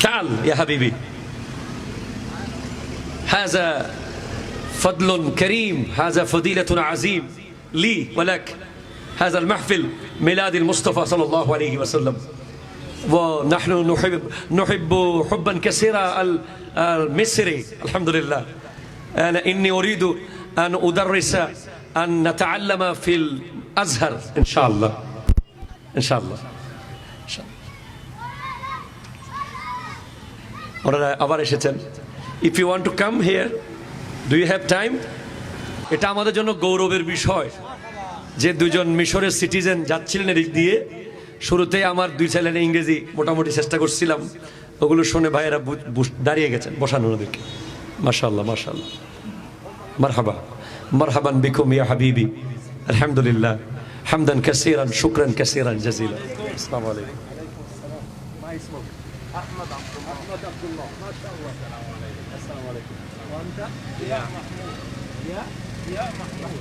تعال يا حبيبي هذا فضل كريم هذا فضيلة عظيم لي ولك هذا المحفل ميلاد المصطفى صلى الله عليه وسلم ونحن نحب حبا كثيرا المصري الحمد لله أنا إني أريد أن أدرس أن نتعلم في الأزهر إن شاء الله إن شاء الله ওনারা আবার এসেছেন if you want to come here do you have time এটা আমাদের জন্য গৌরবের বিষয় যে দুজন মিশরের সিটিজেন যাচ্ছিলেন এদিক দিয়ে শুরুতে আমার দুই ছেলের ইংরেজি মোটামুটি চেষ্টা করছিলাম ওগুলো শুনে ভাইয়েরা দাঁড়িয়ে গেছেন বসানো ওদেরকে মাশাআল্লাহ মাশাআল্লাহ মারহাবা মারহাবান বিকুম ইয়া হাবিবি আলহামদুলিল্লাহ হামদান কাসীরান শুকরান কাসীরান জাযীলা আসসালামু আলাইকুম أحمد عبد الله ما شاء الله السلام عليكم وأنت يا محمود يا محمود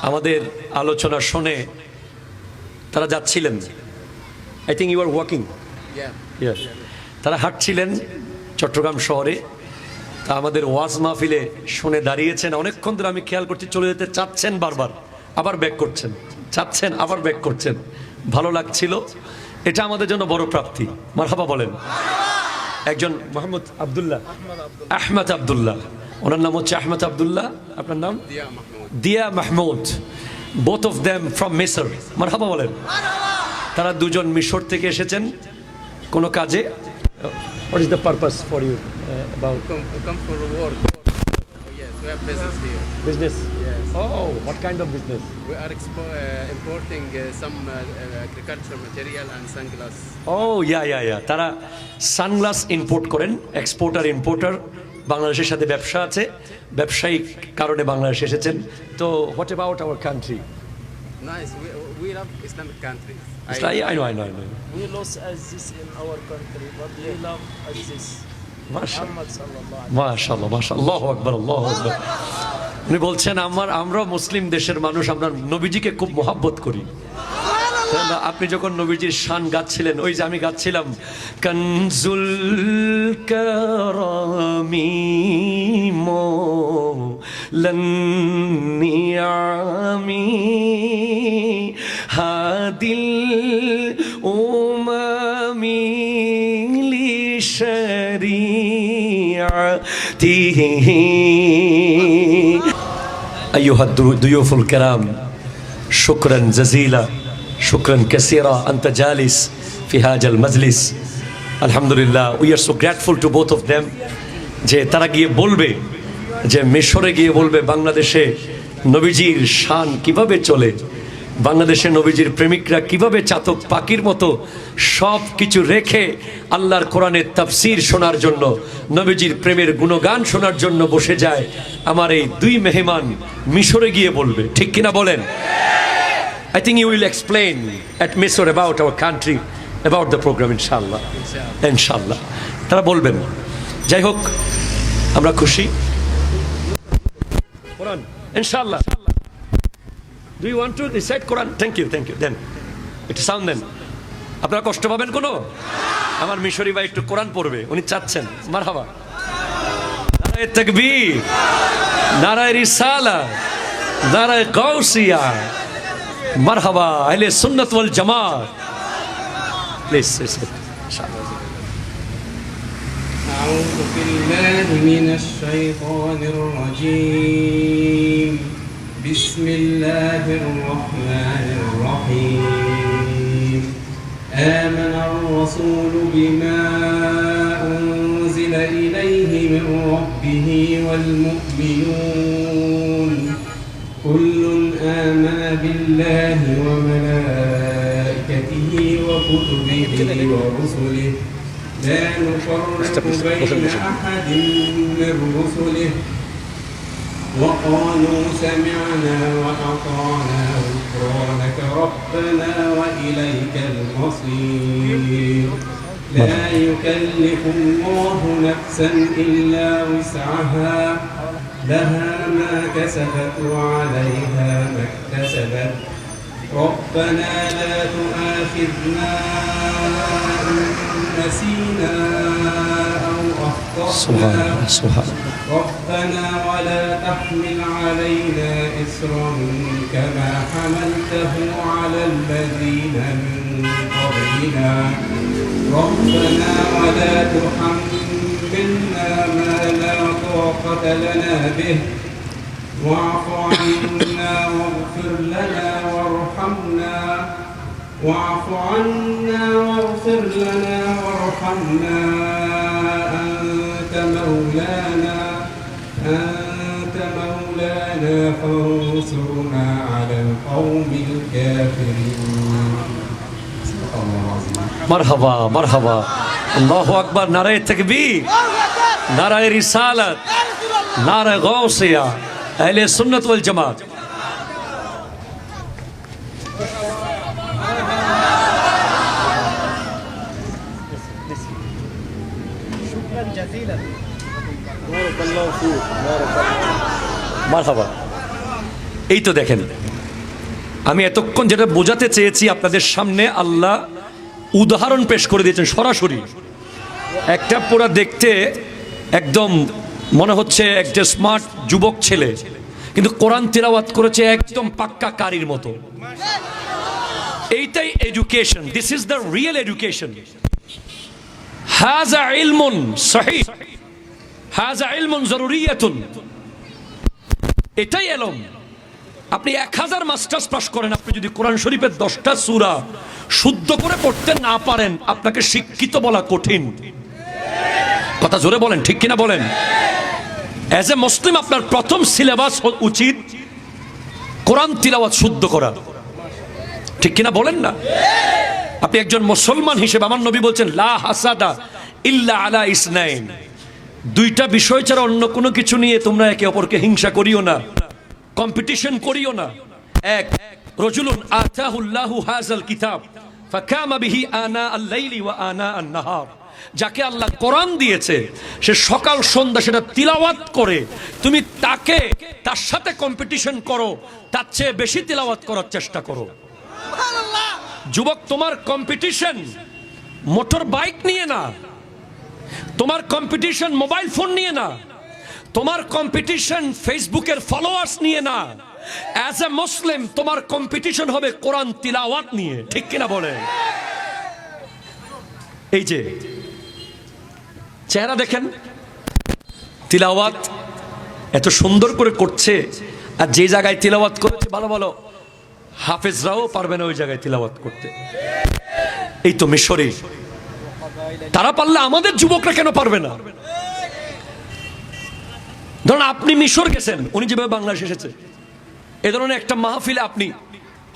আমাদের আলোচনা শুনে তারা যাচ্ছিলেন I think you are walking তারা হাঁটছিলেন চট্টগ্রাম শহরে তা আমাদের ওয়াজ মাহফিলে শুনে দাঁড়িয়েছেন অনেকক্ষণ ধরে আমি খেয়াল করছি চলে যেতে চাচ্ছেন বারবার আবার ব্যাক করছেন চাচ্ছেন আবার ব্যাক করছেন ভালো লাগছিল এটা আমাদের জন্য বড় প্রাপ্তি মারহাবা বলেন একজন মোহাম্মদ আব্দুল্লাহ আহমদ আব্দুল্লাহ ওনার নাম হচ্ছে আহমদ আব্দুল্লাহ আপনার নাম দিয়া Mahmud both of them from Misr মারহাবা বলেন তারা দুজন মিশর থেকে এসেছেন কোন কাজে what is the purpose for you about come for work yes we have business here business yes oh what kind of business we are importing some agriculture material and sunglasses oh yeah তারা sunglass import করেন exporter importer বাংলাদেশের সাথে ব্যবসা আছে ব্যবসায়িক কারণে বাংলাদেশে এসেছেন তো what about our country nice we love Islamic countries I know we lost as this in our country but we love as this মাশাআল্লাহ মাশাআল্লাহ আল্লাহু আকবার আল্লাহু আকবার উনি বলছেন আমরা মুসলিম দেশের মানুষ আমরা নবীজিকে খুব মহব্বত করি আপনি যখন নবীজির শান গাচ্ছিলেন ওই যে আমি গাচ্ছিলাম কনজুল কারামি মৌলান নিয়ামি হাদিল umami লিশরিআতিহি أيها الضيوف الكرام شكرا جزيلا شكرا كثيرا أنت جالس في هذا المجلس الحمد لله we are so grateful to both of them যে তারা গিয়ে বলবে যে মিশরে গিয়ে বলবে বাংলাদেশে নবীজির শান কিভাবে চলে বাংলাদেশে নবীজির প্রেমিকরা কিভাবে চাতক পাখির মতো সব কিছু রেখে আল্লাহর কোরআনের তাফসীর শোনার জন্য নবীজির প্রেমের গুণগান শোনার জন্য বসে যায় আমার এই দুই মেহমান মিশরে গিয়ে বলবে ঠিক কিনা বলেন I think you will explain at Misr about our country about the program inshallah তারা বলবেন যাই হোক আমরা খুশি কোরআন ইনশাআল্লাহ Do you want to recite Quran? Thank you. Then একটু সাউন্ড দেন আপনারা কষ্ট পাবেন কোনো আমার মিশরি ভাই একটু কোরআন পড়বে উনি চাচ্ছেন মারহাবা নারায়ে তাকবীর নারায়ে রিসালা নারায়ে গাউসিয়া মারহাবা আহলে সুন্নাত ওয়াল জামাত প্লিজ ইনশাআল্লাহ أعوذ بالله من الشيطان الرجيم بسم الله الرحمن الرحيم آمن الرسول بما أنزل إليه من ربه والمؤمنون كل آمن بالله وملائكته وكتبه ورسله لا نفرق بين أحد من رسله وقالوا سمعنا وأطعنا غفرانك ربنا وإليك المصير لا يكلف الله نفسا إلا وسعها لها ما كسبت وعليها ما اكتسبت ربنا لا تؤاخذنا إن نسينا أو أخطأنا ربنا ولا تحمل علينا إصرا كما حملته على الذين من قبلنا ربنا ولا تحملنا ما لا طاقة لنا به واعف عنا واغفر لنا وارحمنا واعف عنا واغفر لنا وارحمنا أنت مولانا فانصرنا على القوم الكافرين. মারহাবা মারহাবা, আল্লাহু আকবার, নারায়ে তাকবীর, নারায়ে রিসালাত, নারায়ে গাউসিয়া, আহলে সুন্নাত ওয়াল জামাত। মারহাবা। এই তো দেখেন, আমি এতক্ষণ যেটা বোঝাতে চেয়েছি আপনাদের সামনে আল্লাহ উদাহরণ পেশ করে দিয়েছেন সরাসরি। একটা পুরা দেখতে একদম মনে হচ্ছে একটা স্মার্ট যুবক ছেলে, কিন্তু কোরআন তিলাওয়াত করেছে একদম পাক্কা কারির মতো। এইটাই education, this is the real education. হাযা ইলমুন সহিহ, হাযা ইলমুন জরুরিয়াতুন, এটাই এলম। আপনি 1000 মাস্টার্স পাস করেন, আপনি যদি কোরআন শরীফের 10টা সূরা শুদ্ধ করে পড়তে না পারেন, আপনাকে শিক্ষিত বলা কঠিন। কথা জোরে বলেন, ঠিক কিনা বলেন? অ্যাজ এ মুসলিম আপনার প্রথম সিলেবাস উচিত কোরআন তিলাওয়াত শুদ্ধ করা, ঠিক কিনা বলেন না? আপনি একজন মুসলমান হিসেবে, আমার নবী বলছেন লা হাসাদা ইল্লা আলা ইসনাইন, দুইটা বিষয় ছাড়া অন্য কোনো কিছু নিয়ে তোমরা একে অপরকে হিংসা করিও না, কম্পিটিশন করিও না। এক, রাজুলুন আতাহুল্লাহু হাযাল কিতাব ফাকামা বিহি আনা আল-লাইলি ওয়া আনা আন-নাহার, যাকে আল্লাহ কোরআন দিয়েছে সে সকাল সন্ধ্যা সেটা তিলাওয়াত করে, তুমি তাকে তার সাথে কম্পিটিশন করো, তার চেয়ে বেশি তিলাওয়াত করার চেষ্টা করো। সুবহানাল্লাহ। যুবক, তোমার কম্পিটিশন মোটর বাইক নিয়ে না, তোমার কম্পিটিশন মোবাইল ফোন নিয়ে না, তোমার কম্পিটিশন ফেসবুকের ফলোয়ার্স নিয়ে না। অ্যাজ এ মুসলিম তোমার কম্পিটিশন হবে কোরআন তিলাওয়াত নিয়ে, ঠিক কিনা বলে? এই যে চেহারা দেখেন, তিলাওয়াত এত সুন্দর করে করছে, আর যে জায়গায় তিলাওয়াত করছে ভালো ভালো হাফেজরাও পারবে না ওই জায়গায় তিলাওয়াত করতে। এই তো মিশরে তারা পারলে আমাদের যুবকরা কেন পারবে না? ধরুন আপনি মিশর গেছেন, উনি যেভাবে বাংলাদেশ এসেছে, এ ধরনের একটা মাহফিলে আপনি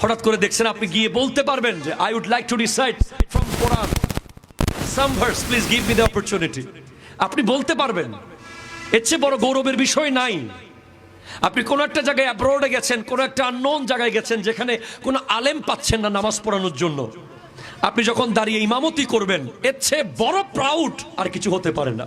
হঠাৎ করে দেখছেন, আপনি গিয়ে বলতে পারবেন যে I would like to recite from Quran some verse, please give me the opportunity. আপনি বলতে পারবেন, এর চেয়ে বড় গৌরবের বিষয় নাই। আপনি কোন একটা জায়গায় অ্যাব্রোডে গেছেন, কোন একটা আননোন জায়গায় গেছেন যেখানে কোনো আলেম পাচ্ছেন না নামাজ পড়ানোর জন্য, আপনি যখন দাঁড়িয়ে ইমামতি করবেন, এর চেয়ে বড় প্রাউড আর কিছু হতে পারে না।